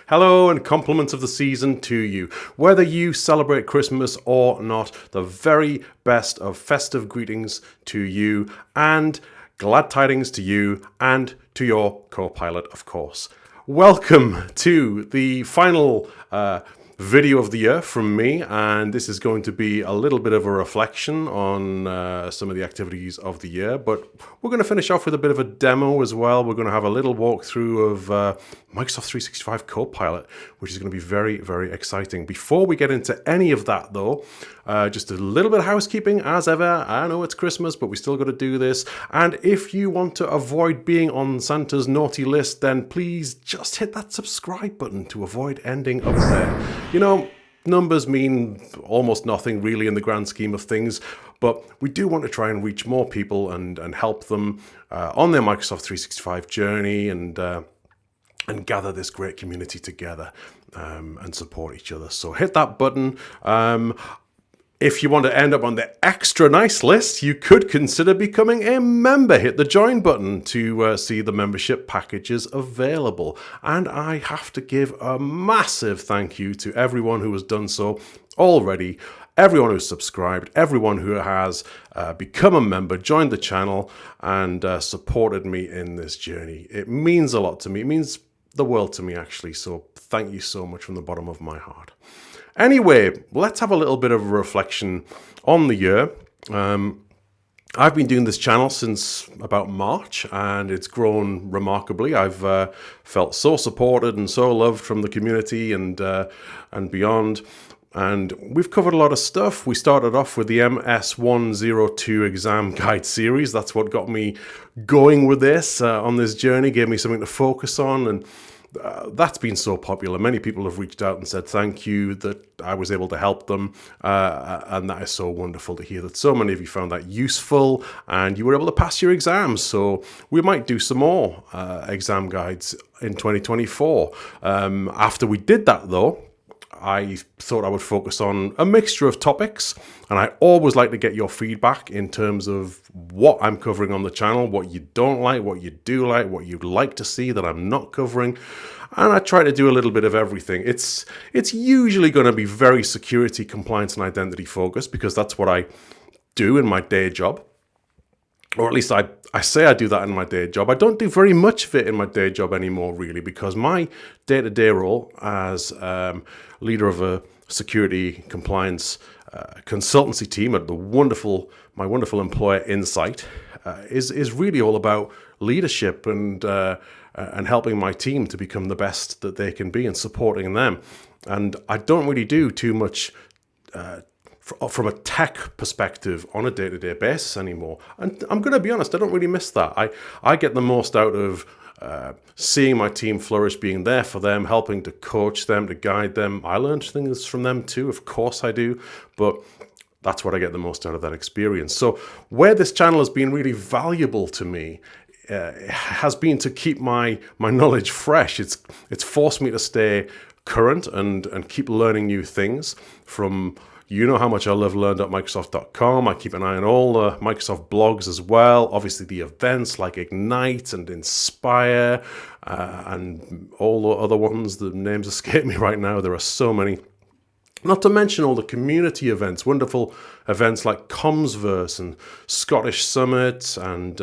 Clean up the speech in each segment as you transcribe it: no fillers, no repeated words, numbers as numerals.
Hello and compliments of the season to you. Whether you celebrate Christmas or not, the very best of festive greetings to you and glad tidings to you and to your Copilot, of course. Welcome to the final video of the year from me, and this is going to be a little bit of a reflection on some of the activities of the year, but we're going to finish off with a bit of a demo as well. We're going to have a little walkthrough of Microsoft 365 Copilot, which is going to be very, very exciting. Before we get into any of that though, just a little bit of housekeeping as ever. I know it's Christmas, but we still got to do this. And if you want to avoid being on Santa's naughty list, then please just hit that subscribe button to avoid ending up there. You know, numbers mean almost nothing really in the grand scheme of things, but we do want to try and reach more people and help them on their Microsoft 365 journey and gather this great community together and support each other. So hit that button. If you want to end up on the extra nice list, you could consider becoming a member. Hit the join button to see the membership packages available. And I have to give a massive thank you to everyone who has done so already, everyone who's subscribed, everyone who has become a member, joined the channel, and supported me in this journey. It means a lot to me. It means the world to me, actually. So thank you so much from the bottom of my heart. Anyway, let's have a little bit of a reflection on the year. I've been doing this channel since about March, and it's grown remarkably. I've felt so supported and so loved from the community and beyond. And we've covered a lot of stuff. We started off with the MS102 exam guide series. That's what got me going with this on this journey, gave me something to focus on, and that's been so popular. Many people have reached out and said thank you that I was able to help them, and that is so wonderful to hear that so many of you found that useful and you were able to pass your exams. So we might do some more exam guides in 2024. After we did that though, I thought I would focus on a mixture of topics, and I always like to get your feedback in terms of what I'm covering on the channel, what you don't like, what you do like, what you'd like to see that I'm not covering. And I try to do a little bit of everything. It's usually going to be very security, compliance, and identity focused because that's what I do in my day job. Or at least I say I do that in my day job. I don't do very much of it in my day job anymore, really, because my day-to-day role as leader of a security compliance consultancy team at my wonderful employer Insight is really all about leadership and helping my team to become the best that they can be and supporting them. And I don't really do too much from a tech perspective on a day-to-day basis anymore. And I'm going to be honest, I don't really miss that. I get the most out of seeing my team flourish, being there for them, helping to coach them, to guide them. I learned things from them too, of course I do, but that's what I get the most out of that experience. So where this channel has been really valuable to me has been to keep my knowledge fresh. It's forced me to stay current and keep learning new things from. You know how much I love learn.microsoft.com. I keep an eye on all the Microsoft blogs as well. Obviously the events like Ignite and Inspire and all the other ones. The names escape me right now. There are so many. Not to mention all the community events, wonderful events like Commsverse and Scottish Summit and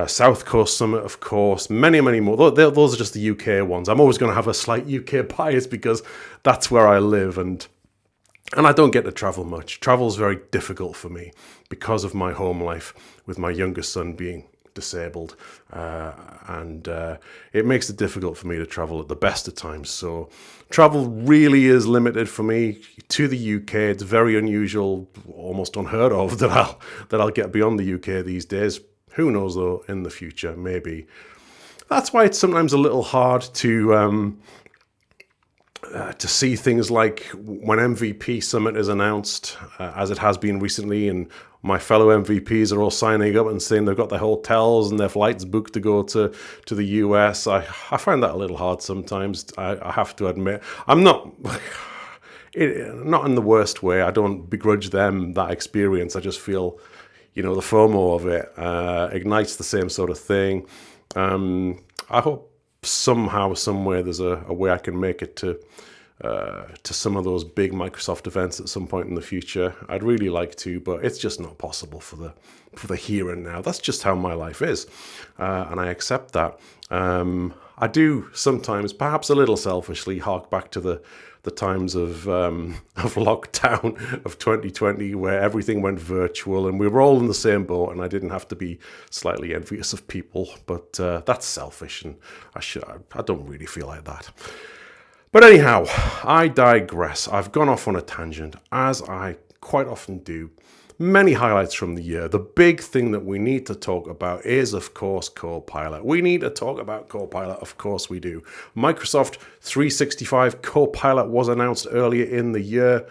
South Coast Summit, of course, many, many more. Those are just the UK ones. I'm always going to have a slight UK bias because that's where I live, and I don't get to travel much. Travel's very difficult for me because of my home life with my youngest son being disabled. And it makes it difficult for me to travel at the best of times. So travel really is limited for me to the UK. It's very unusual, almost unheard of that I'll get beyond the UK these days. Who knows though, in the future, maybe. That's why it's sometimes a little hard to see things like when MVP Summit is announced, as it has been recently, and my fellow MVPs are all signing up and saying they've got their hotels and their flights booked to go to the US. I find that a little hard sometimes, I have to admit. I'm not in the worst way. I don't begrudge them that experience. I just feel, the FOMO of it. Ignite's the same sort of thing. I hope somehow, somewhere, there's a way I can make it to some of those big Microsoft events at some point in the future. I'd really like to, but it's just not possible for the here and now. That's just how my life is, and I accept that. I do sometimes, perhaps a little selfishly, hark back to the times of lockdown of 2020, where everything went virtual and we were all in the same boat, and I didn't have to be slightly envious of people. But that's selfish, and I don't really feel like that. But anyhow, I digress. I've gone off on a tangent, as I quite often do. Many highlights from the year. The big thing that we need to talk about is, of course, Copilot. We need to talk about Copilot, of course we do. Microsoft 365 Copilot was announced earlier in the year.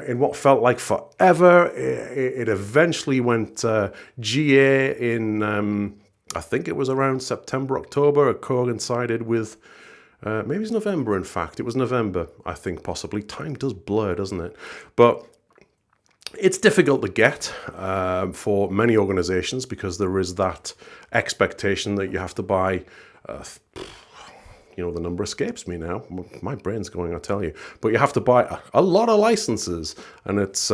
In what felt like forever, it eventually went GA in, I think it was around September, October. It coincided with... maybe it's November, in fact. It was November, I think, possibly. Time does blur, doesn't it? But it's difficult to get for many organizations, because there is that expectation that you have to buy, the number escapes me now. My brain's going, I tell you. But you have to buy a lot of licenses, and it's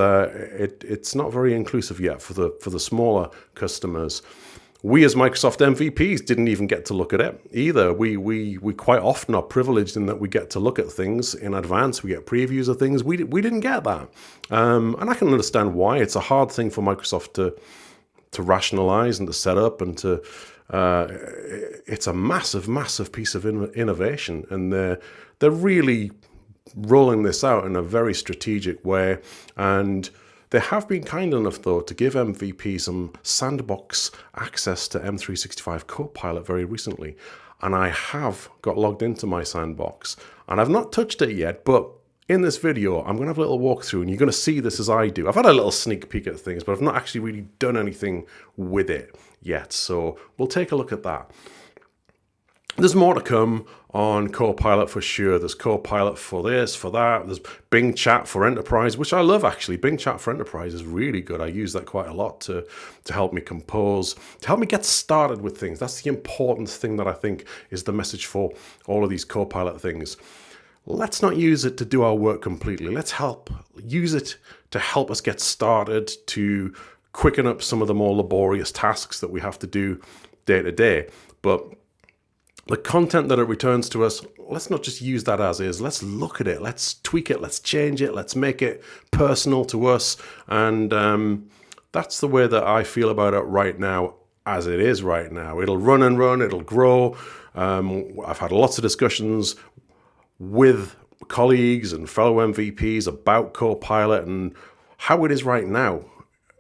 not very inclusive yet for the smaller customers. We as Microsoft MVPs didn't even get to look at it either. We quite often are privileged in that we get to look at things in advance. We get previews of things. We didn't get that. And I can understand why. It's a hard thing for Microsoft to rationalize and to set up, and to it's a massive, massive piece of innovation. And they're really rolling this out in a very strategic way. And they have been kind enough, though, to give MVP some sandbox access to M365 Copilot very recently. And I have got logged into my sandbox, and I've not touched it yet, but in this video, I'm going to have a little walkthrough, and you're going to see this as I do. I've had a little sneak peek at things, but I've not actually really done anything with it yet. So we'll take a look at that. There's more to come on Copilot for sure. There's Copilot for this, for that. There's Bing Chat for Enterprise, which I love, actually. Bing Chat for Enterprise is really good. I use that quite a lot to help me compose, to help me get started with things. That's the important thing that I think is the message for all of these Copilot things. Let's not use it to do our work completely. Let's use it to help us get started, to quicken up some of the more laborious tasks that we have to do day to day. But the content that it returns to us, let's not just use that as is. Let's look at it. Let's tweak it. Let's change it. Let's make it personal to us. And that's the way that I feel about it right now, as it is right now. It'll run and run. It'll grow. I've had lots of discussions with colleagues and fellow MVPs about Copilot and how it is right now.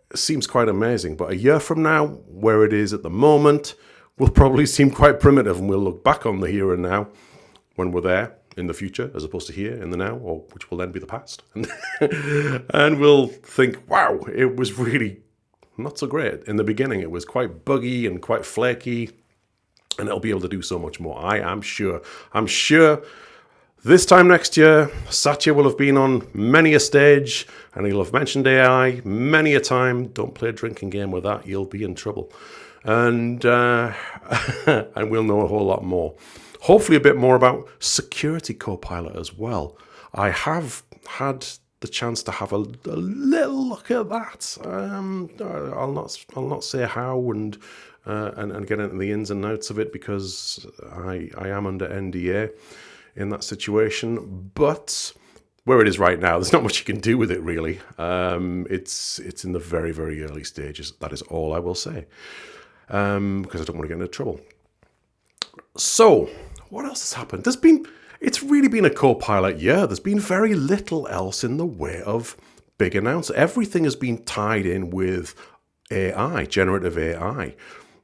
It seems quite amazing. But a year from now, where it is at the moment, will probably seem quite primitive, and we'll look back on the here and now when we're there in the future, as opposed to here in the now, or which will then be the past. And we'll think, wow, it was really not so great. In the beginning, it was quite buggy and quite flaky, and it'll be able to do so much more. I am sure. I'm sure this time next year, Satya will have been on many a stage, and he'll have mentioned AI many a time. Don't play a drinking game with that. You'll be in trouble. And we'll know a whole lot more. Hopefully a bit more about Security Copilot as well. I have had the chance to have a little look at that. I'll not say how and get into the ins and outs of it, because I am under NDA in that situation. But where it is right now, there's not much you can do with it, really. It's in the very, very early stages. That is all I will say. Because I don't want to get into trouble. So, what else has happened? It's really been a Copilot year. There's been very little else in the way of big announcements. Everything has been tied in with AI, generative AI.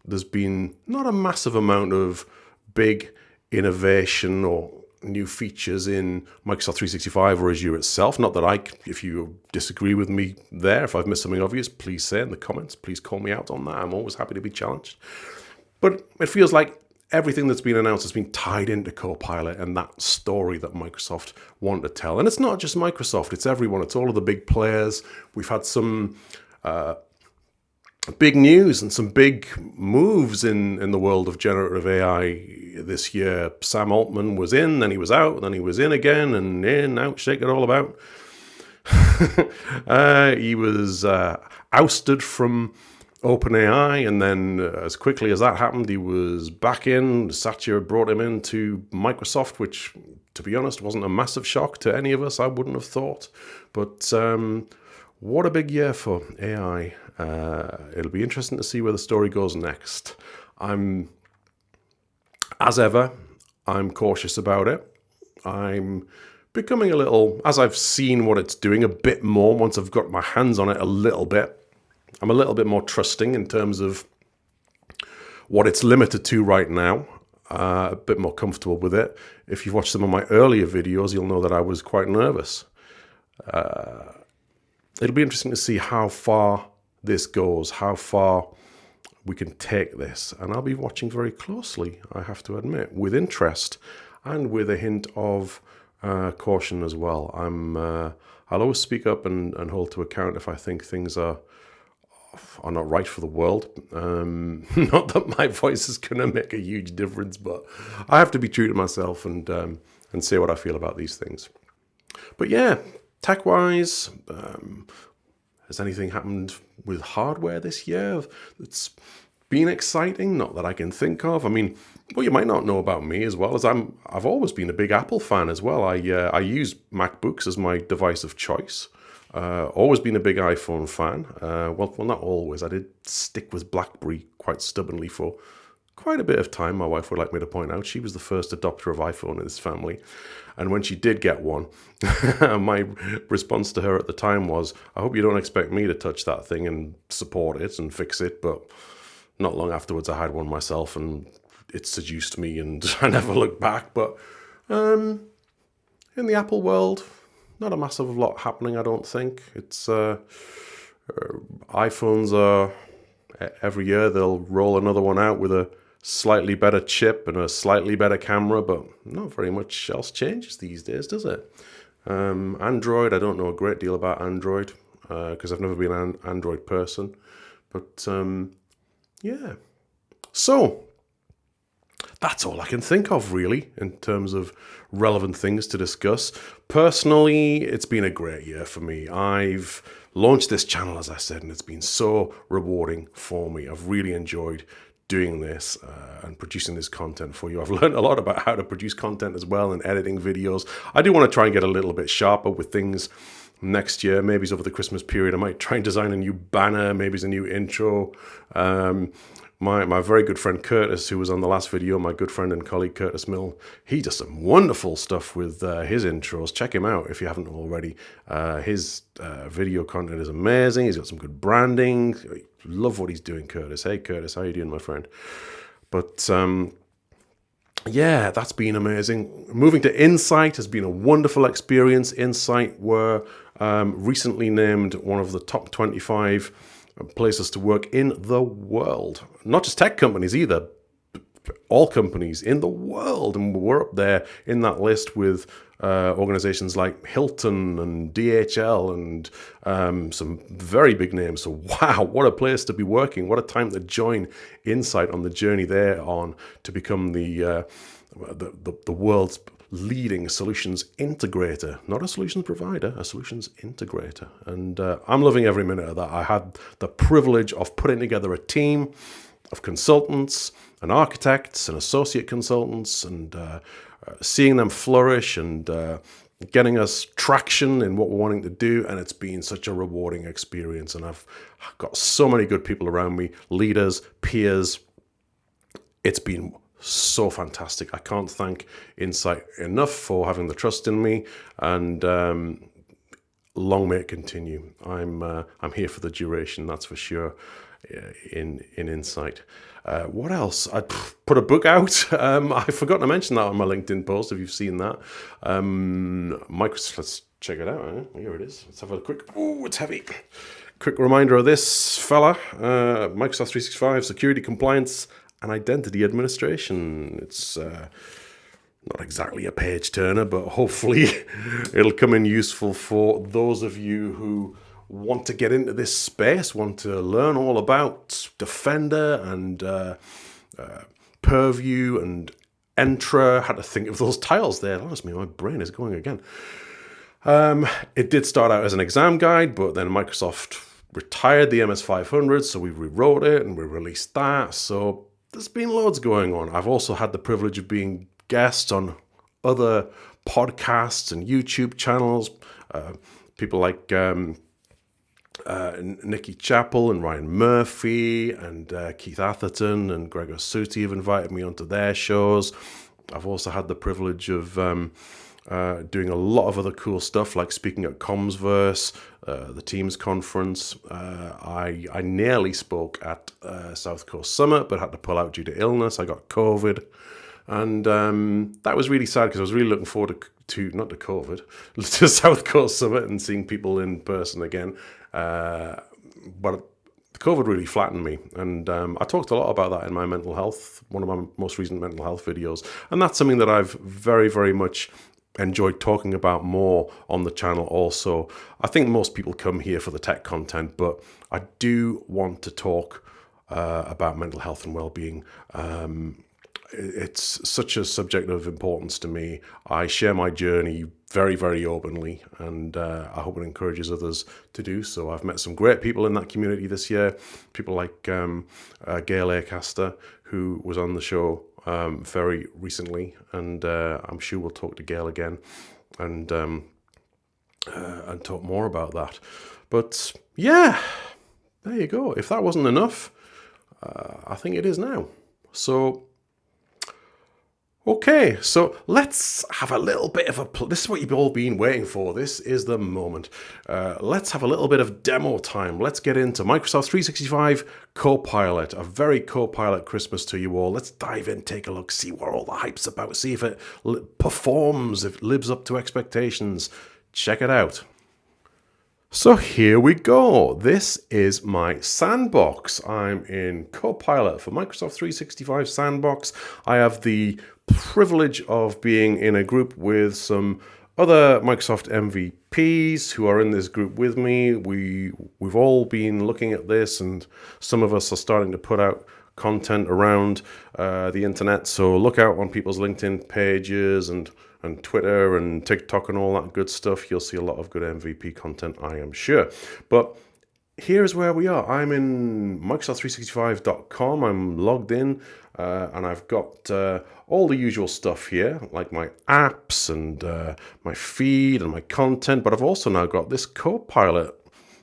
There's been not a massive amount of big innovation or new features in Microsoft 365 or Azure itself. Not that if you disagree with me there, if I've missed something obvious, please say in the comments. Please call me out on that. I'm always happy to be challenged. But it feels like everything that's been announced has been tied into Copilot and that story that Microsoft want to tell. And it's not just Microsoft, it's everyone. It's all of the big players. We've had some big news and some big moves in the world of generative AI this year. Sam Altman was in, then he was out, then he was in again, and in, out, shake it all about. He was ousted from OpenAI, and then as quickly as that happened, he was back in. Satya brought him into Microsoft, which, to be honest, wasn't a massive shock to any of us. I wouldn't have thought. But what a big year for AI. It'll be interesting to see where the story goes next. As ever, I'm cautious about it. I'm becoming a little, as I've seen what it's doing a bit more, once I've got my hands on it a little bit, I'm a little bit more trusting in terms of what it's limited to right now. A bit more comfortable with it. If you've watched some of my earlier videos, you'll know that I was quite nervous. It'll be interesting to see how far this goes, how far we can take this. And I'll be watching very closely, I have to admit, with interest and with a hint of caution as well. I'll always speak up and hold to account if I think things are not right for the world. Not that my voice is going to make a huge difference, but I have to be true to myself and say what I feel about these things. But yeah, tech-wise, has anything happened with hardware this year that's been exciting? Not that I can think of. I mean, what you might not know about me as well is I've always been a big Apple fan as well. I use MacBooks as my device of choice. Always been a big iPhone fan. Well, not always. I did stick with BlackBerry quite stubbornly for quite a bit of time. My wife would like me to point out she was the first adopter of iPhone in this family. And when she did get one, my response to her at the time was, I hope you don't expect me to touch that thing and support it and fix it. But not long afterwards, I had one myself and it seduced me and I never looked back. But in the Apple world, not a massive lot happening, I don't think. It's iPhones are, every year they'll roll another one out with a slightly better chip and a slightly better camera, but not very much else changes these days, does it? Android, I don't know a great deal about Android because I've never been an Android person. But yeah. So that's all I can think of, really, in terms of relevant things to discuss. Personally, it's been a great year for me. I've launched this channel, as I said, and it's been so rewarding for me. I've really enjoyed doing this and producing this content for you. I've learned a lot about how to produce content as well and editing videos. I do want to try and get a little bit sharper with things next year. Maybe it's over the Christmas period. I might try and design a new banner. Maybe it's a new intro. My very good friend Curtis, who was on the last video, my good friend and colleague Curtis Mill, he does some wonderful stuff with his intros. Check him out if you haven't already. His video content is amazing. He's got some good branding. Love what he's doing, Curtis. Hey, Curtis, how you doing, my friend? But yeah, that's been amazing. Moving to Insight has been a wonderful experience. Insight were recently named one of the top 25 places to work in the world. Not just tech companies either, all companies in the world. And we're up there in that list with organizations like Hilton and DHL and some very big names. So wow, what a place to be working. What a time to join Insight on the journey they're on to become the world's leading solutions integrator, not a solutions provider, a solutions integrator. And I'm loving every minute of that. I had the privilege of putting together a team of consultants and architects and associate consultants and seeing them flourish and getting us traction in what we're wanting to do. And it's been such a rewarding experience. And I've got so many good people around me, leaders, peers. It's been so fantastic. I can't thank Insight enough for having the trust in me, and long may it continue. I'm here for the duration, that's for sure. In Insight. What else? I put a book out. I forgot to mention that on my LinkedIn post. If you've seen that, Microsoft. Let's check it out. Here it is. Let's have a quick. Oh, it's heavy. Quick reminder of this fella. Microsoft 365 Security, Compliance, and Identity Administration. It's not exactly a page turner, but hopefully it'll come in useful for those of you who want to get into this space, want to learn all about Defender and Purview and Entra. Had to think of those tiles there. Honestly, my brain is going again. It did start out as an exam guide, but then Microsoft retired the MS500, so we rewrote it and we released that. So there's been loads going on. I've also had the privilege of being guests on other podcasts and YouTube channels. People like Nikki Chappell and Ryan Murphy and Keith Atherton and Gregor Suti have invited me onto their shows. I've also had the privilege of doing a lot of other cool stuff, like speaking at Commsverse, the Teams conference. I nearly spoke at South Coast Summit, but had to pull out due to illness. I got COVID. And that was really sad because I was really looking forward to not to COVID, to South Coast Summit and seeing people in person again. But COVID really flattened me. And I talked a lot about that in my mental health, one of my most recent mental health videos. And that's something that I've very, very much enjoyed talking about more on the channel also. I think most people come here for the tech content, but I do want to talk about mental health and well-being. It's such a subject of importance to me. I share my journey very, very openly, and I hope it encourages others to do so. I've met some great people in that community this year, people like Gail Acaster, who was on the show very recently, and I'm sure we'll talk to Gail again and talk more about that. But yeah, there you go. If that wasn't enough, I think it is now. So okay, so let's have a little bit of this is what you've all been waiting for. This is the moment. Let's have a little bit of demo time. Let's get into Microsoft 365 Copilot, a very Copilot Christmas to you all. Let's dive in, take a look, see what all the hype's about, see if it performs, if it lives up to expectations. Check it out. So here we go. This is my sandbox. I'm in Copilot for Microsoft 365 Sandbox. I have the privilege of being in a group with some other Microsoft MVPs who are in this group with me. We've all been looking at this, and some of us are starting to put out content around the internet. So look out on people's LinkedIn pages and Twitter and TikTok and all that good stuff. You'll see a lot of good MVP content, I am sure. But here's where we are. I'm in Microsoft365.com. I'm logged in and I've got all the usual stuff here, like my apps and my feed and my content. But I've also now got this Copilot,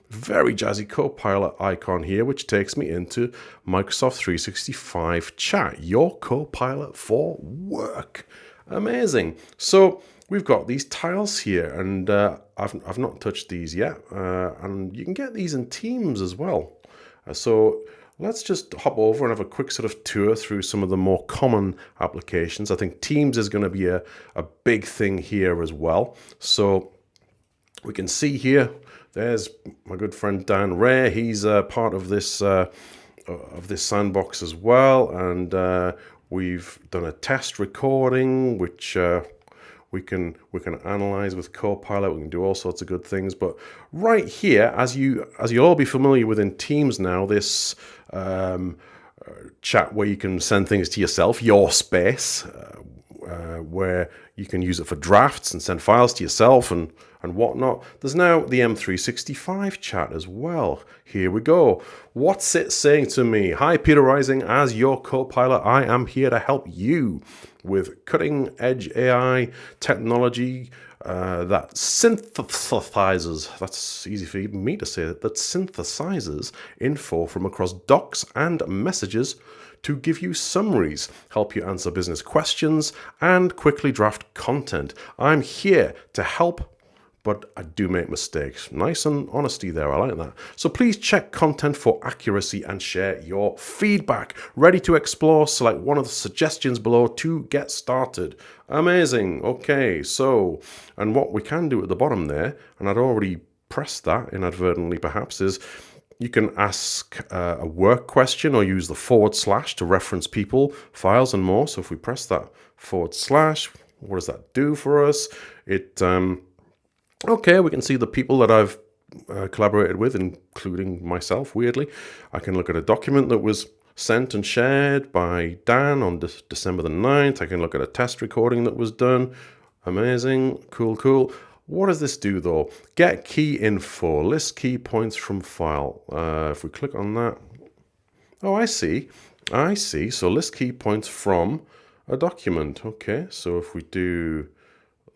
very jazzy Copilot icon here, which takes me into Microsoft 365 Chat, your Copilot for work. Amazing. So we've got these tiles here, and I've not touched these yet, and you can get these in Teams as well. So let's just hop over and have a quick sort of tour through some of the more common applications. I think Teams is going to be a big thing here as well. So we can see here, there's my good friend Dan Ray. He's part of this sandbox as well, and we've done a test recording, which we can analyze with Copilot. We can do all sorts of good things. But right here, as you'll all be familiar with in Teams now, this chat where you can send things to yourself, your space, where you can use it for drafts and send files to yourself and whatnot. There's now the M365 chat as well. Here we go. What's it saying to me? Hi, Peter Rising. As your Copilot, I am here to help you with cutting-edge AI technology that synthesizes, that's easy for even me to say, that synthesizes info from across docs and messages to give you summaries, help you answer business questions, and quickly draft content. I'm here to help, but I do make mistakes. Nice and honesty there, I like that. So please check content for accuracy and share your feedback. Ready to explore? Select one of the suggestions below to get started. Amazing. Okay, so, and what we can do at the bottom there, and I'd already pressed that inadvertently perhaps, is you can ask a work question or use the / to reference people, files, and more. So if we press that / what does that do for us? It okay, we can see the people that I've collaborated with, including myself, weirdly. I can look at a document that was sent and shared by Dan on December the 9th. I can look at a test recording that was done. Amazing. Cool, cool. What does this do, though? Get key info. List key points from file. If we click on that. Oh, I see. I see. So list key points from a document. Okay. So if we do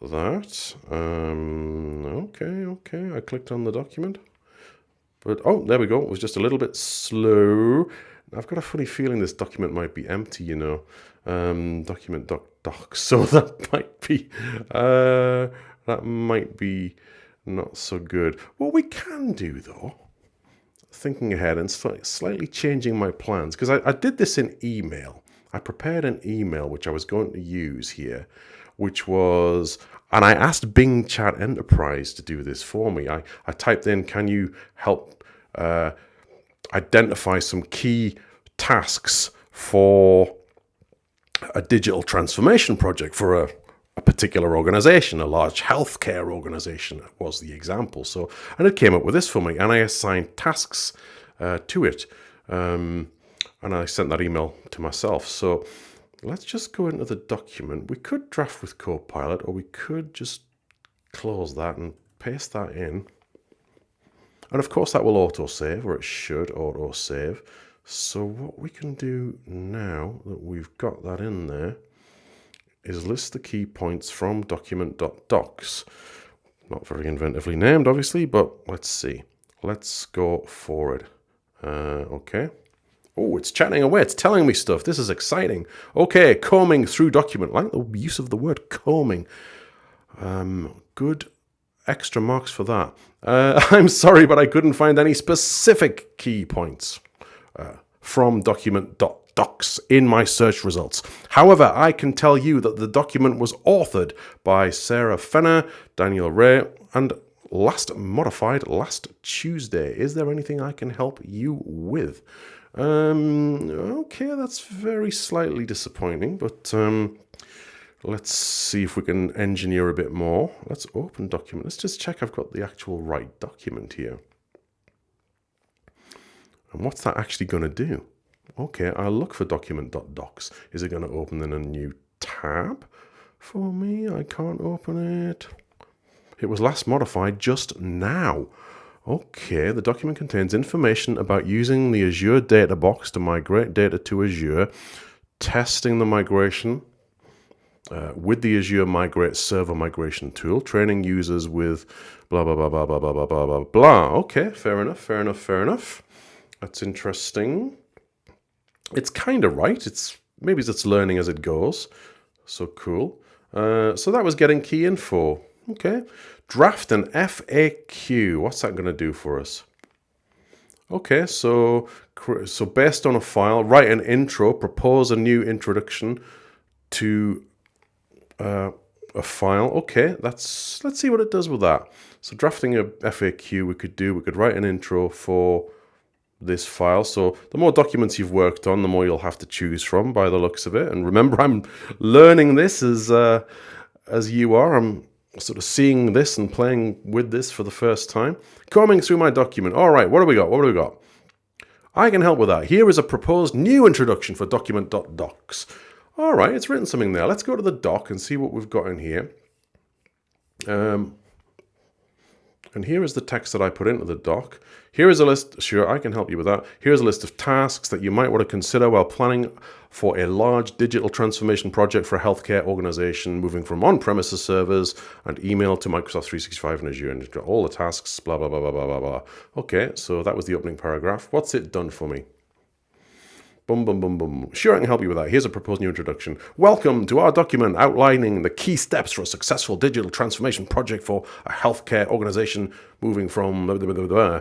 that. Okay. I clicked on the document. But, oh, there we go. It was just a little bit slow. I've got a funny feeling this document might be empty, you know. Document.docs. So that might be not so good. What we can do, though, thinking ahead and slightly changing my plans, because I did this in email. I prepared an email which I was going to use here, which was, and I asked Bing Chat Enterprise to do this for me. I typed in, can you help identify some key tasks for a digital transformation project for a particular organization, a large healthcare organization was the example. So, and it came up with this for me, and I assigned tasks to it. And I sent that email to myself. So let's just go into the document. We could draft with Copilot, or we could just close that and paste that in. And of course that will autosave, or it should autosave. So what we can do now that we've got that in there is list the key points from document.docs. Not very inventively named, obviously, but let's see. Let's go forward. Okay. Oh, it's chatting away. It's telling me stuff. This is exciting. Okay, combing through document. I like the use of the word combing. Good extra marks for that. I'm sorry, but I couldn't find any specific key points from document.docs in my search results. However, I can tell you that the document was authored by Sarah Fenner, Daniel Ray, and last modified last Tuesday. Is there anything I can help you with? Okay, that's very slightly disappointing, but let's see if we can engineer a bit more. Let's open document. Let's just check I've got the actual right document here. And what's that actually going to do? Okay, I'll look for document.docs. Is it going to open in a new tab for me? I can't open it. It was last modified just now. Okay, the document contains information about using the Azure data box to migrate data to Azure, testing the migration with the Azure Migrate Server Migration Tool, training users with blah, blah, blah, blah, blah, blah, blah, blah, blah. Okay, fair enough. That's interesting. It's kind of right. Maybe it's learning as it goes. So cool. So that was getting key info. Okay. Draft an FAQ. What's that going to do for us? Okay, so based on a file, write an intro, propose a new introduction to a file. Okay, let's see what it does with that. So drafting a FAQ we could write an intro for this file. So the more documents you've worked on, the more you'll have to choose from by the looks of it. And remember, I'm learning this as you are. I'm sort of seeing this and playing with this for the first time. Combing through my document. All right, what do we got? I can help with that. Here is a proposed new introduction for document.docs. All right, it's written something there. Let's go to the doc and see what we've got in here. And here is the text that I put into the doc. Here is a list. Sure, I can help you with that. Here's a list of tasks that you might want to consider while planning for a large digital transformation project for a healthcare organization, moving from on-premises servers and email to Microsoft 365 and Azure. And you've got all the tasks, blah, blah, blah, blah, blah, blah, blah. Okay, so that was the opening paragraph. What's it done for me? Boom, boom, boom, boom. Sure, I can help you with that. Here's a proposed new introduction. Welcome to our document outlining the key steps for a successful digital transformation project for a healthcare organization moving from blah, blah, blah, blah.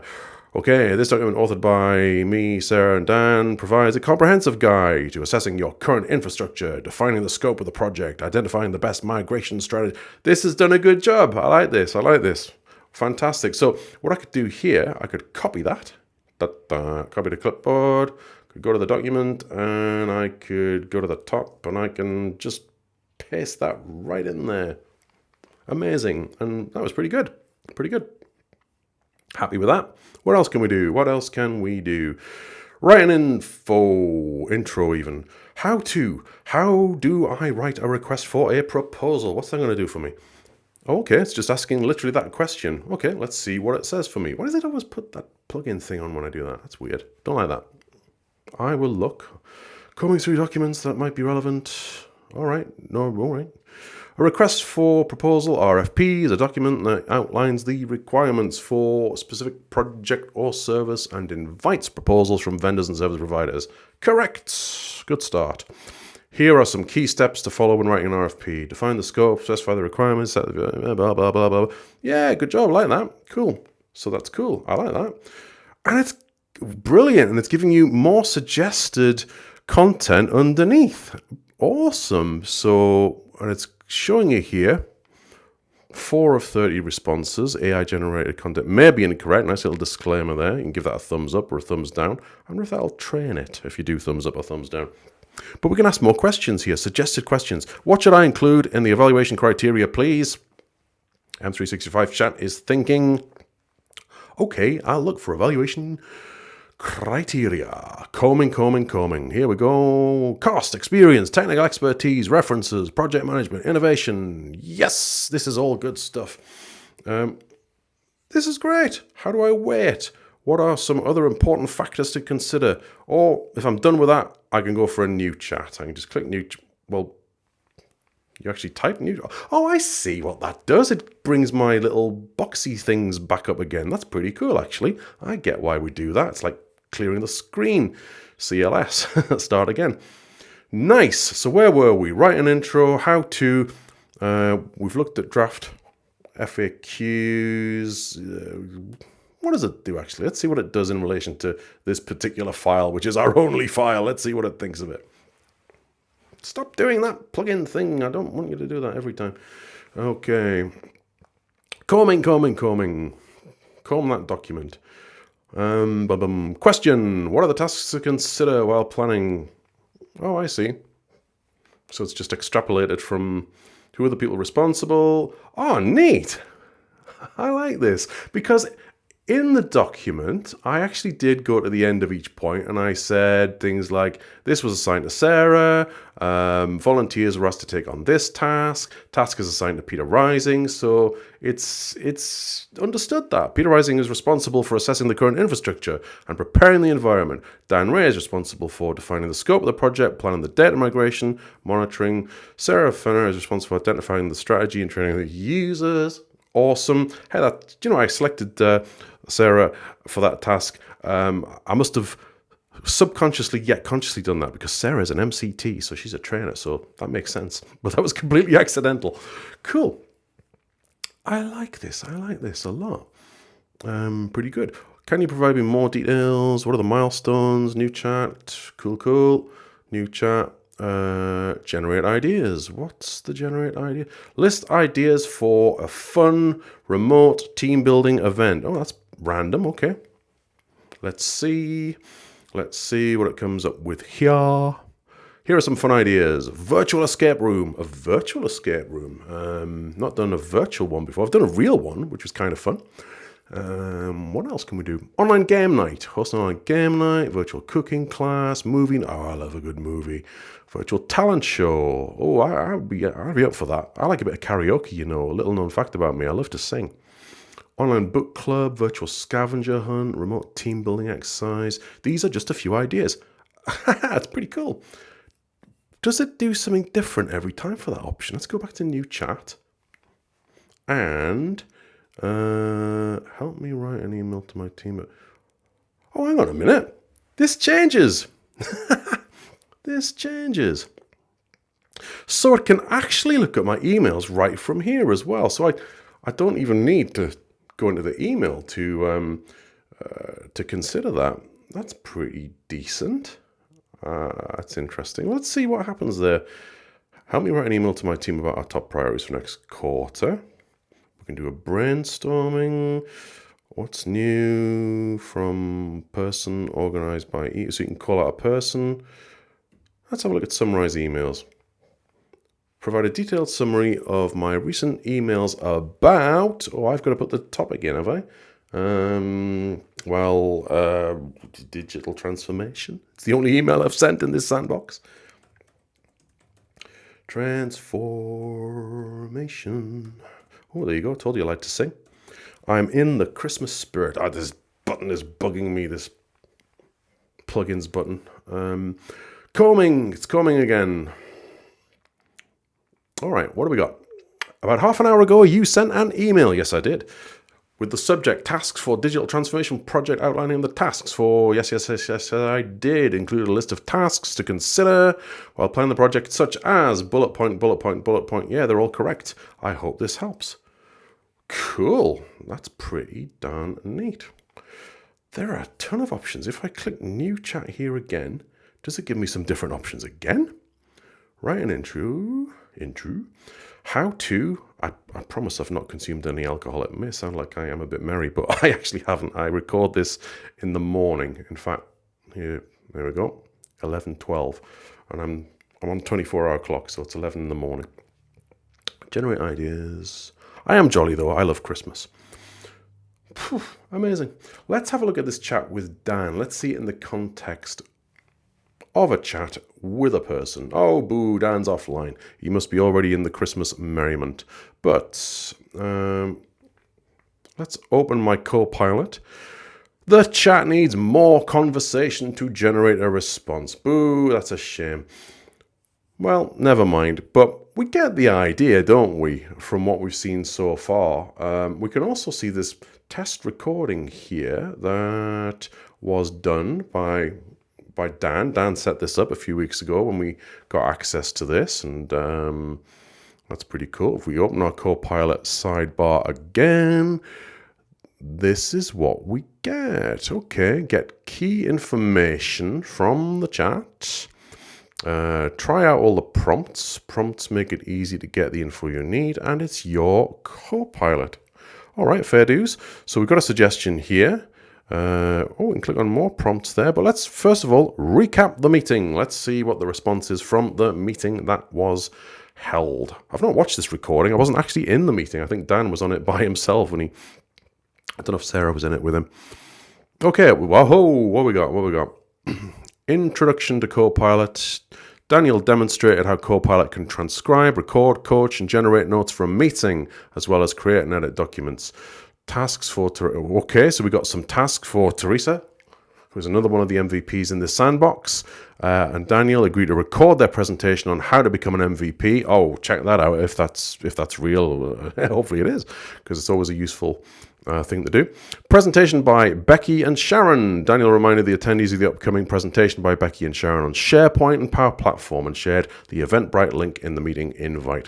Okay, this document authored by me, Sarah, and Dan provides a comprehensive guide to assessing your current infrastructure, defining the scope of the project, identifying the best migration strategy. This has done a good job. I like this. Fantastic. So what I could do here, I could copy that. Copy to clipboard. Go to the document, and I could go to the top, and I can just paste that right in there. Amazing. And that was pretty good. Happy with that. What else can we do? What else can we do? Writing intro even. How do I write a request for a proposal? What's that going to do for me? Okay, it's just asking literally that question. Okay, let's see what it says for me. Why does it always put that plugin thing on when I do that? That's weird. Don't like that. I will look. Combing through documents that might be relevant. All right. A request for proposal, RFP, is a document that outlines the requirements for a specific project or service and invites proposals from vendors and service providers. Correct. Good start. Here are some key steps to follow when writing an RFP. Define the scope, specify the requirements, blah, blah, blah, blah. Yeah, good job. I like that. Cool. So that's cool. I like that. And it's brilliant. And it's giving you more suggested content underneath. Awesome. So, and it's showing you here 4 of 30 responses. AI generated content may be incorrect. Nice little disclaimer there. You can give that a thumbs up or a thumbs down. I wonder if that'll train it if you do thumbs up or thumbs down. But we can ask more questions here, suggested questions. What should I include in the evaluation criteria, please? M365 Chat is thinking, okay, I'll look for evaluation criteria. Combing. Here we go. Cost, experience, technical expertise, references, project management, innovation. Yes, this is all good stuff. This is great. How do I weight? What are some other important factors to consider? Or if I'm done with that, I can go for a new chat. I can just click new. Well, you actually type new. Oh, I see what that does. It brings my little boxy things back up again. That's pretty cool, actually. I get why we do that. It's like clearing the screen. CLS. Start again. Nice. So where were we? Write an intro. How to. We've looked at draft FAQs. What does it do, actually? Let's see what it does in relation to this particular file, which is our only file. Let's see what it thinks of it. Stop doing that plugin thing. I don't want you to do that every time. Okay. Combing. Comb that document. Question. What are the tasks to consider while planning? Oh, I see. So it's just extrapolated from who are the people responsible. Oh, neat. I like this because in the document, I actually did go to the end of each point and I said things like, this was assigned to Sarah, volunteers were asked to take on this task is assigned to Peter Rising, so it's understood that. Peter Rising is responsible for assessing the current infrastructure and preparing the environment. Dan Ray is responsible for defining the scope of the project, planning the data migration, monitoring. Sarah Fenner is responsible for identifying the strategy and training the users. Awesome. Hey, I selected Sarah for that task. I must have subconsciously yet consciously done that because Sarah is an MCT, so she's a trainer, so that makes sense. But that was completely accidental. Cool. I like this a lot. Pretty good. Can you provide me more details? What are the milestones? New chat. Cool. New chat. Generate ideas. What's the generate idea? List ideas for a fun remote team building event. Oh, that's random. Okay. Let's see what it comes up with here. Here are some fun ideas. Virtual escape room. A virtual escape room. Not done a virtual one before. I've done a real one, which was kind of fun. What else can we do? Online game night. Host an online game night. Virtual cooking class. Movie. Oh, I love a good movie. Virtual talent show. Oh, I'd be up for that. I like a bit of karaoke, a little known fact about me. I love to sing. Online book club. Virtual scavenger hunt. Remote team building exercise. These are just a few ideas. That's pretty cool. Does it do something different every time for that option? Let's go back to new chat. And help me write an email to my team. Oh, hang on a minute. This changes. This changes. So it can actually look at my emails right from here as well. So I don't even need to go into the email to consider that. That's pretty decent. That's interesting. Let's see what happens there. Help me write an email to my team about our top priorities for next quarter. We can do a brainstorming. What's new from person organized by so you can call out a person. Let's have a look at summarize emails. Provide a detailed summary of my recent emails about. Oh, I've got to put the topic in, have I? Digital transformation. It's the only email I've sent in this sandbox. Transformation. Oh, there you go. I told you I like to sing. I'm in the Christmas spirit. This button is bugging me, this plugins button. Combing. It's combing again. All right, what do we got? About half an hour ago, you sent an email. Yes, I did. With the subject, tasks for digital transformation project, outlining the tasks for, yes, I did. Include a list of tasks to consider while planning the project, such as bullet point. Yeah, they're all correct. I hope this helps. Cool. That's pretty darn neat. There are a ton of options. If I click new chat here again, does it give me some different options again? Write an intro. How to, I promise I've not consumed any alcohol. It may sound like I am a bit merry, but I actually haven't. I record this in the morning. In fact, there we go, 11:12, and I'm on 24-hour clock, so it's 11 in the morning. Generate ideas. I am jolly though. I love Christmas. Phew, amazing. Let's have a look at this chat with Dan. Let's see it in the context of a chat with a person. Oh, boo, Dan's offline. He must be already in the Christmas merriment. But let's open my Copilot. The chat needs more conversation to generate a response. Boo, that's a shame. Well, never mind. But we get the idea, don't we, from what we've seen so far. We can also see this test recording here that was done by Dan. Dan set this up a few weeks ago when we got access to this, and that's pretty cool. If we open our Copilot sidebar again, this is what we get. Okay, get key information from the chat. Try out all the prompts. Prompts make it easy to get the info you need, and it's your Copilot. All right, fair dues. So we've got a suggestion here. We can click on more prompts there, but let's first of all recap the meeting. Let's see what the response is from the meeting that was held. I've not watched this recording. I wasn't actually in the meeting. I think Dan was on it by himself when I don't know if Sarah was in it with him. Okay, whoa, what we got? Introduction to Copilot. Daniel demonstrated how Copilot can transcribe, record, coach, and generate notes from a meeting, as well as create and edit documents. Tasks for okay, so we got some tasks for Teresa, who's another one of the MVPs in this sandbox, and Daniel agreed to record their presentation on how to become an MVP. Oh, check that out if that's real. Hopefully it is, because it's always a useful thing to do. Presentation by Becky and Sharon. Daniel reminded the attendees of the upcoming presentation by Becky and Sharon on SharePoint and Power Platform, and shared the Eventbrite link in the meeting invite.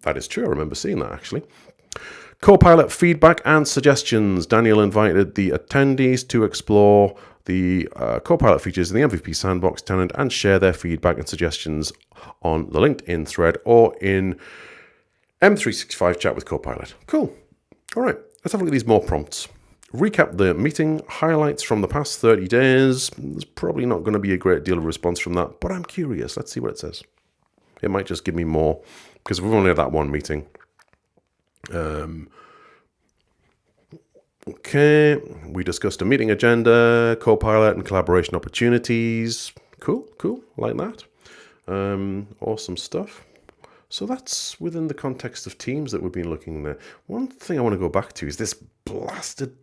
That is true. I remember seeing that actually. Copilot feedback and suggestions. Daniel invited the attendees to explore the Copilot features in the MVP Sandbox tenant and share their feedback and suggestions on the LinkedIn thread or in M365 Chat with Copilot. Cool. All right, let's have a look at these more prompts. Recap the meeting, highlights from the past 30 days. There's probably not going to be a great deal of response from that, but I'm curious. Let's see what it says. It might just give me more, because we've only had that one meeting. Okay, we discussed a meeting agenda, Copilot, and collaboration opportunities. Cool, like that. Awesome stuff. So that's within the context of Teams that we've been looking there. One thing I want to go back to is this blasted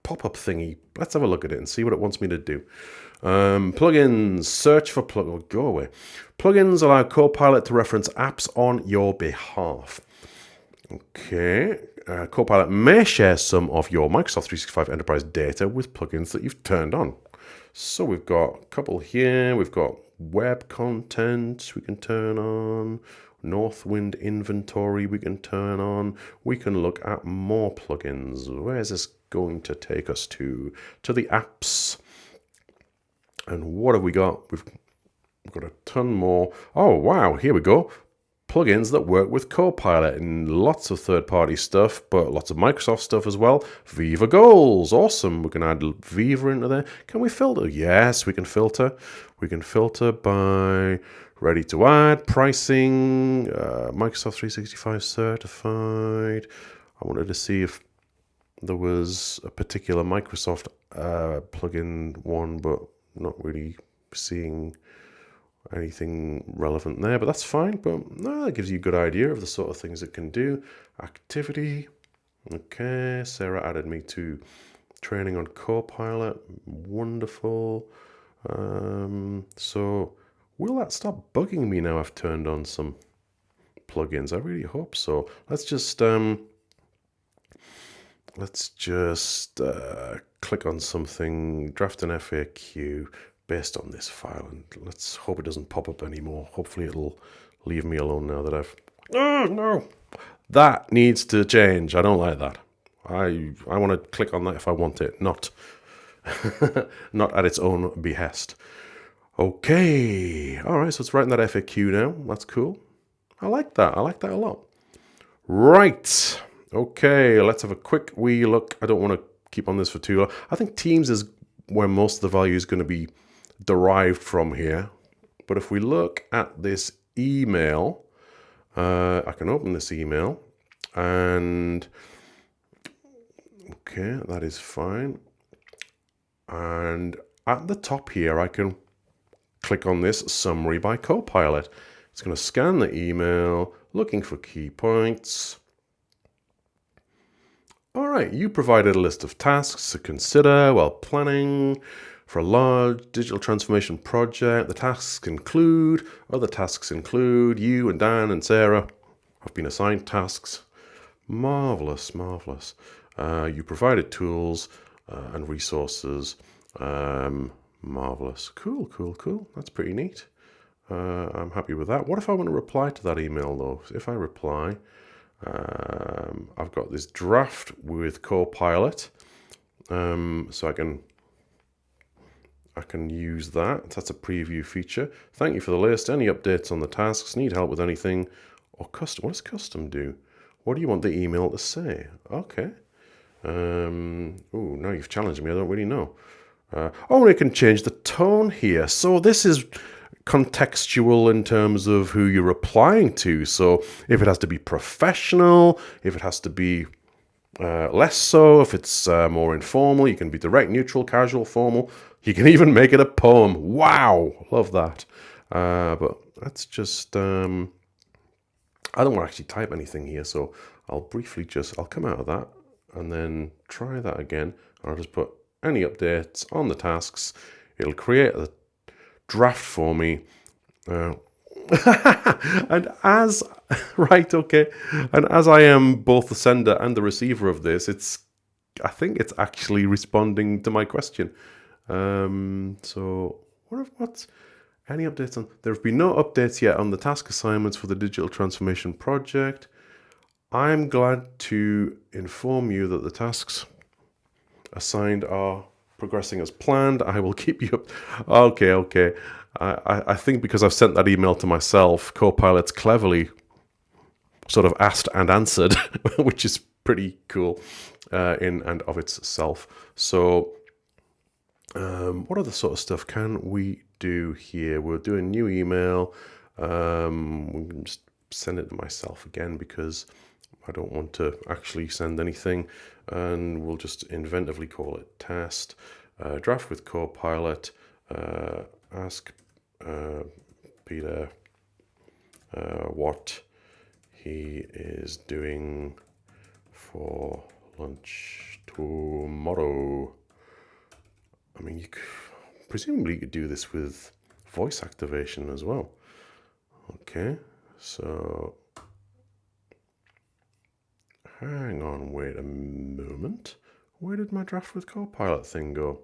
pop-up thingy. Let's have a look at it and see what it wants me to do. Plugins, search for plugins. Go away. Plugins allow Copilot to reference apps on your behalf. Okay, Copilot may share some of your Microsoft 365 Enterprise data with plugins that you've turned on. So we've got a couple here. We've got web content we can turn on. Northwind inventory we can turn on. We can look at more plugins. Where is this going to take us to? To the apps. And what have we got? We've got a ton more. Oh, wow, here we go. Plugins that work with Copilot and lots of third-party stuff, but lots of Microsoft stuff as well. Viva Goals, awesome. We can add Viva into there. Can we filter? Yes, we can filter. We can filter by ready to add, pricing, Microsoft 365 certified. I wanted to see if there was a particular Microsoft plugin one, but not really seeing anything relevant there, but that's fine. But no, that gives you a good idea of the sort of things it can do. Activity. Okay, Sarah added me to training on Copilot. Wonderful. So will that stop bugging me now I've turned on some plugins? I really hope so. Let's just click on something, draft an FAQ based on this file, and let's hope it doesn't pop up anymore. Hopefully it'll leave me alone now that I've... Oh, no! That needs to change. I don't like that. I want to click on that if I want it, not not at its own behest. Okay. All right, so it's writing that FAQ now. That's cool. I like that. I like that a lot. Right. Okay, let's have a quick wee look. I don't want to keep on this for too long. I think Teams is where most of the value is going to be derived from here. But if we look at this email, I can open this email and okay, that is fine. And at the top here, I can click on this summary by Copilot. It's going to scan the email, looking for key points. All right, you provided a list of tasks to consider while planning for a large digital transformation project. The tasks include, other tasks include, you and Dan and Sarah have been assigned tasks. Marvelous, marvelous. You provided tools and resources. Marvelous. Cool, cool, cool. That's pretty neat. I'm happy with that. What if I want to reply to that email though? If I reply, I've got this draft with Copilot, so I can use that. That's a preview feature. Thank you for the list. Any updates on the tasks? Need help with anything? Or custom? What does custom do? What do you want the email to say? Okay. Oh, now you've challenged me. I don't really know. Oh, and it can change the tone here. So this is contextual in terms of who you're replying to. So if it has to be professional, if it has to be less so, if it's more informal, you can be direct, neutral, casual, formal. You can even make it a poem. Wow, love that. But that's just, I don't want to actually type anything here. So I'll briefly I'll come out of that and then try that again. I'll just put any updates on the tasks. It'll create a draft for me. And as, right, okay. And as I am both the sender and the receiver of this, I think it's actually responding to my question. So what's any updates on, there have been no updates yet on the task assignments for the digital transformation project. I'm glad to inform you that the tasks assigned are progressing as planned. I will keep you up. Okay. I think because I've sent that email to myself, Copilot's cleverly sort of asked and answered, which is pretty cool in and of itself. So what other sort of stuff can we do here? We'll do a new email. We can just send it to myself again because I don't want to actually send anything, and we'll just inventively call it test. Draft with Copilot. Ask Peter what he is doing for lunch tomorrow. I mean, presumably you could do this with voice activation as well. Okay, so hang on, wait a moment. Where did my draft with Copilot thing go?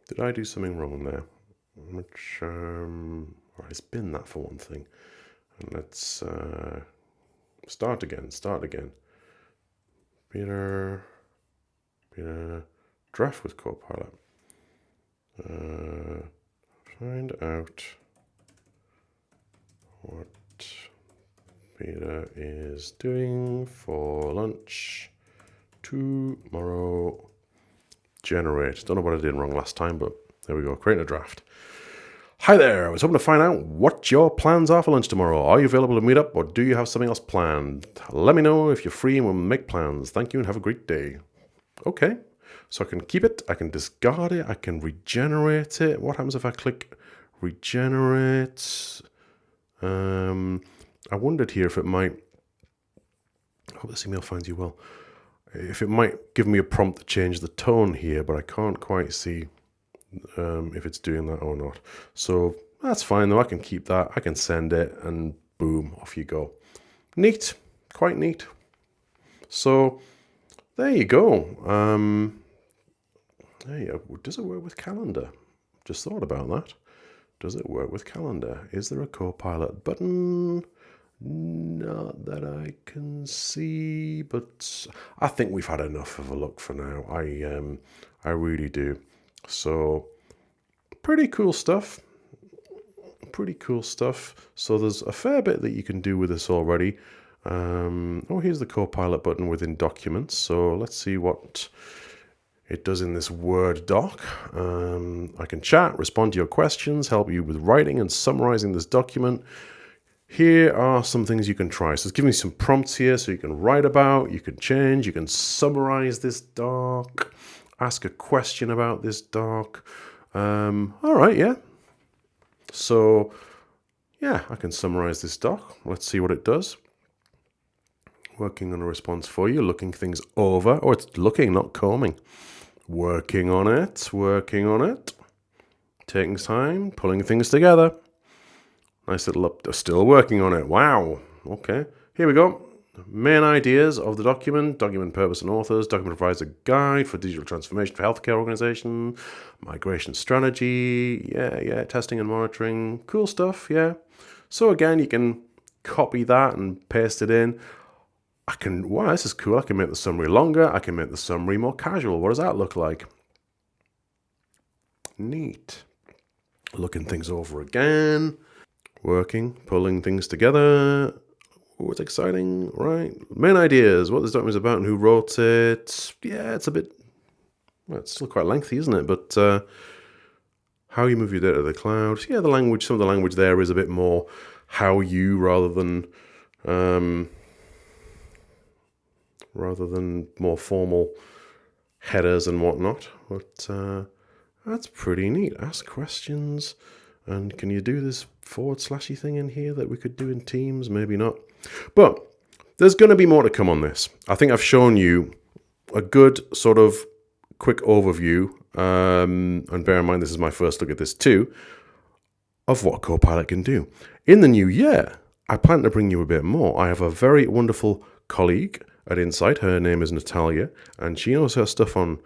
Did I do something wrong there? Which, right, it's been that for one thing. And let's start again. Peter, draft with Copilot. Find out what Peter is doing for lunch tomorrow. Generate. Don't know what I did wrong last time, but there we go. Create a draft. Hi there. I was hoping to find out what your plans are for lunch tomorrow. Are you available to meet up, or do you have something else planned? Let me know if you're free and we'll make plans. Thank you and have a great day. Okay, so I can keep it, I can discard it, I can regenerate it. What happens if I click regenerate? I wondered here if it might, I hope this email finds you well, if it might give me a prompt to change the tone here, but I can't quite see if it's doing that or not. So that's fine though, I can keep that, I can send it, and boom, off you go. Neat, quite neat. So there you go. There you go. Does it work with calendar? Just thought about that. Does it work with calendar? Is there a Copilot button? Not that I can see, but I think we've had enough of a look for now. I really do. So pretty cool stuff. Pretty cool stuff. So there's a fair bit that you can do with this already. Oh, here's the Copilot button within Documents. So let's see what it does in this Word doc. I can chat, respond to your questions, help you with writing and summarizing this document. Here are some things you can try. So it's giving me some prompts here so you can write about, you can change, you can summarize this doc, ask a question about this doc. All right, yeah. So yeah, I can summarize this doc. Let's see what it does. Working on a response for you, looking things over. Oh, it's looking, not combing. Working on it, working on it. Taking time, pulling things together. Nice little up, still working on it. Wow. Okay, here we go. Main ideas of the document, document purpose and authors, document provides a guide for digital transformation for healthcare organization, migration strategy, yeah, testing and monitoring, cool stuff, yeah. So again, you can copy that and paste it in. Wow, this is cool. I can make the summary longer. I can make the summary more casual. What does that look like? Neat. Looking things over again. Working, pulling things together. Oh, it's exciting, right? Main ideas, what this document is about and who wrote it. Yeah, it's a bit, well, it's still quite lengthy, isn't it? But how you move your data to the cloud. Yeah, the language, some of the language there is a bit more how you rather than more formal headers and whatnot. But that's pretty neat. Ask questions. And can you do this /slashy thing in here that we could do in Teams? Maybe not. But there's going to be more to come on this. I think I've shown you a good sort of quick overview, and bear in mind this is my first look at this too, of what Copilot can do. In the new year, I plan to bring you a bit more. I have a very wonderful colleague at Insight. Her name is Natalia, and she knows her stuff on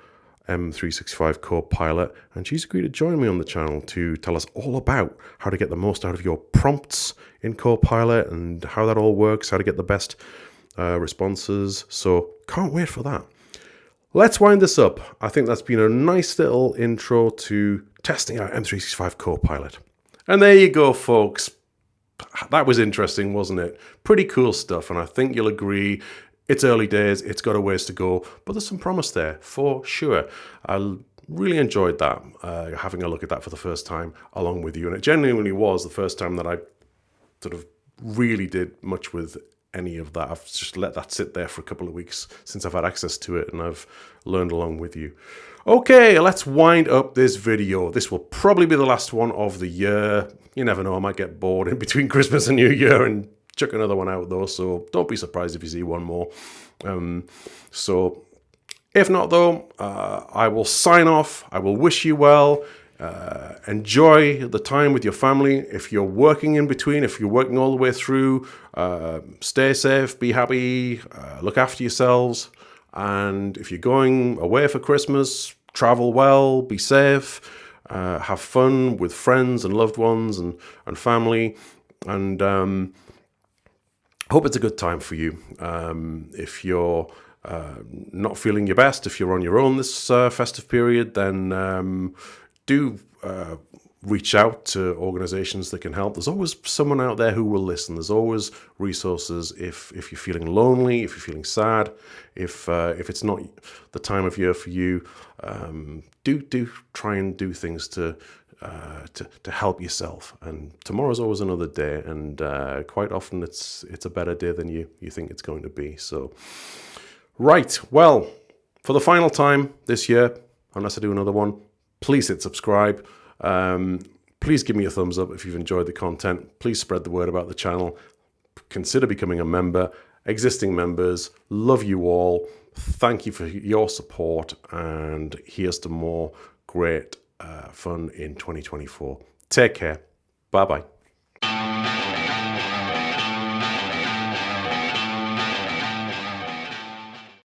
M365 Copilot, and she's agreed to join me on the channel to tell us all about how to get the most out of your prompts in Copilot and how that all works, how to get the best responses. So can't wait for that. Let's wind this up. I think that's been a nice little intro to testing out M365 Copilot. And there you go, folks. That was interesting, wasn't it? Pretty cool stuff, and I think you'll agree it's early days, it's got a ways to go, but there's some promise there for sure. I really enjoyed that, having a look at that for the first time along with you. And it genuinely was the first time that I sort of really did much with any of that. I've just let that sit there for a couple of weeks since I've had access to it, and I've learned along with you. Okay, let's wind up this video. This will probably be the last one of the year. You never know, I might get bored in between Christmas and New Year and chuck another one out though, so don't be surprised if you see one more. So if not though, I will sign off. I will wish you well. Enjoy the time with your family. If you're working in between, if you're working all the way through, stay safe, be happy, look after yourselves. And if you're going away for Christmas, travel well, be safe, have fun with friends and loved ones and family. And hope it's a good time for you. If you're not feeling your best, if you're on your own this festive period, then do reach out to organizations that can help. There's always someone out there who will listen. There's always resources if you're feeling lonely, if you're feeling sad, if it's not the time of year for you. Do try and do things to help yourself. And tomorrow's always another day, and quite often it's a better day than you think it's going to be. So, right, well, For the final time this year, unless I do another one, please hit subscribe. Please give me a thumbs up if you've enjoyed the content. Please spread the word about the channel. Consider becoming a member. Existing members, love you all. Thank you for your support, and here's to more great fun in 2024. Take care. Bye-bye.